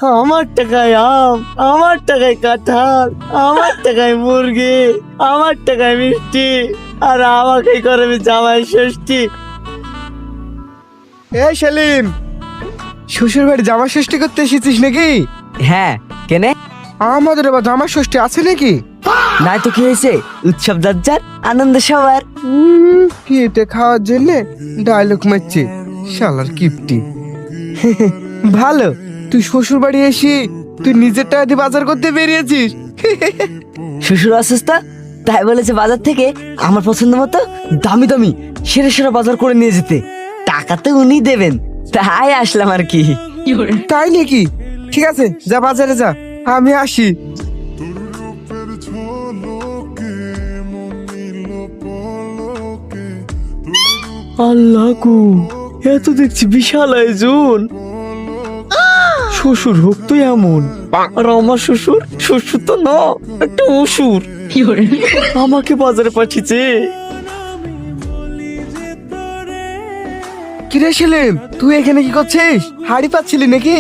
আমার টাকায় আম, আমার টাকায় কাঁঠাল, আমার টাকায় মুরগি, আমার টাকায় মিষ্টি, আর আমাকে করে জামাই ষষ্ঠী। এই সেলিম, শ্বশুর বাড়ি জামা ষষ্ঠী করতে এসেছিস নাকি? হ্যাঁ, কেনে? আমাদের আবার জামা ষষ্ঠী আছে নাকি? নাই তো কি হয়েছে, উৎসব যার আনন্দ সবার। কেটে খাওয়ার জন্য ডায়লগ মারছে শালার কিপটি। ভালো, তুই শ্বশুর বাড়ি এসে তুই নিজের টাকা দিয়ে বাজার করতে বেরিয়েছিস। শ্বশুর অসুস্থ, তাই বলেছে বাজার থেকে আমার পছন্দ মতো দামি দামি সেরা সেরা বাজার করে নিয়ে যেতে। টাকা তো উনি দেবেন, তাই আসলাম আর কি। তাই নাকি? ঠিক আছে, যা বাজারে যা, আমি আসি। আল্লাহ গো, এত দেখছি বিশাল আয়োজন। শ্বশুর হোক তো এমন, আর আমার শ্বশুর শ্বশুর তো না, একটা অসুর। আমাকে বাজারে পাঠিয়েছে। কিরে সেলিম, তুই এখানে কি করছিস? হাড়ি পাচ্ছিলি নাকি?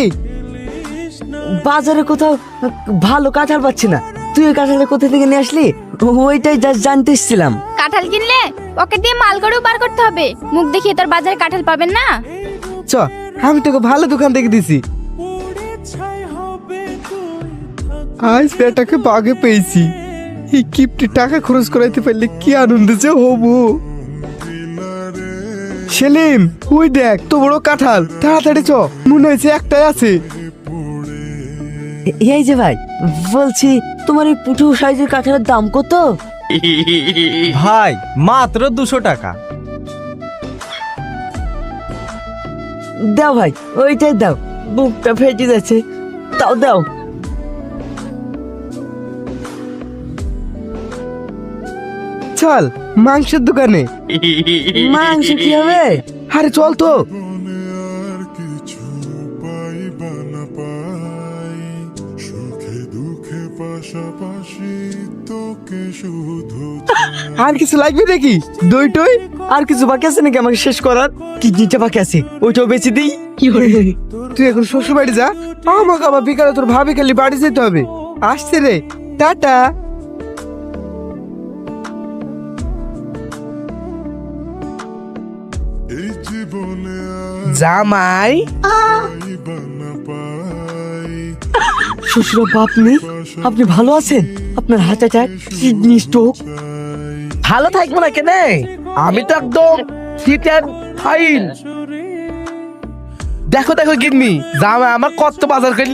বাজারে কোথাও ভালো কাঁঠাল পাচ্ছি না, তুই ওই কাঁঠালটা কোথা থেকে নিয়ে আসলি ওইটাই জাস্ট জানতে এসেছিলাম। কাঁঠাল কিনলে ওকে দিয়ে মাল করেও বার করতে হবে, মুখ দেখিয়ে তোর বাজারে কাঁঠাল পাবেন না। চ, আমি তোকে ভালো দোকান থেকে দিছি। আজ বেটাকে বাগে পেয়েছি। এই কিপটি টাকা খরচ করাইতে পারলে কি আনন্দ যে হবো। সেলিম, ওই দেখ তো বড় কাঁঠাল, তাড়াতাড়ি চ, মনে হয়েছে একটাই আছে। এই যে ভাই, বলছি তোমার এই পুটু সাইজের কাঁঠালের দাম কত? ভাই মাত্র 200 টাকা। দাও ভাই, ওইটাই দাও, বুকটা ফেটে যাচ্ছে, তাও দাও। চল মাংসের দোকানে। মাংস কি হবে? আরে চল তো। আর কিছু লাগবে নাকি? দই টই আর কিছু বাকি আছে নাকি আমাকে শেষ করার? কিডনিটা বাকি আছে, ওইটাও বেঁচে দিই। তুই এখন শ্বশুর বাড়ি যা, আমাকে আবার বিকালে তোর ভাবি খালি বাড়ি যেতে হবে। আসছে রে, টাটা। জামাই, শ্বশুর আব্বা, আপনি ভালো আছেন? আপনার হার্ট অ্যাটাক, কিডনি স্ট্রোক। ভালো থাকবো না কেনে, আমি তো একদম ফিট অ্যান্ড ফাইন। দেখো দেখো গিন্নি, জামাই আমার কত বাজার করে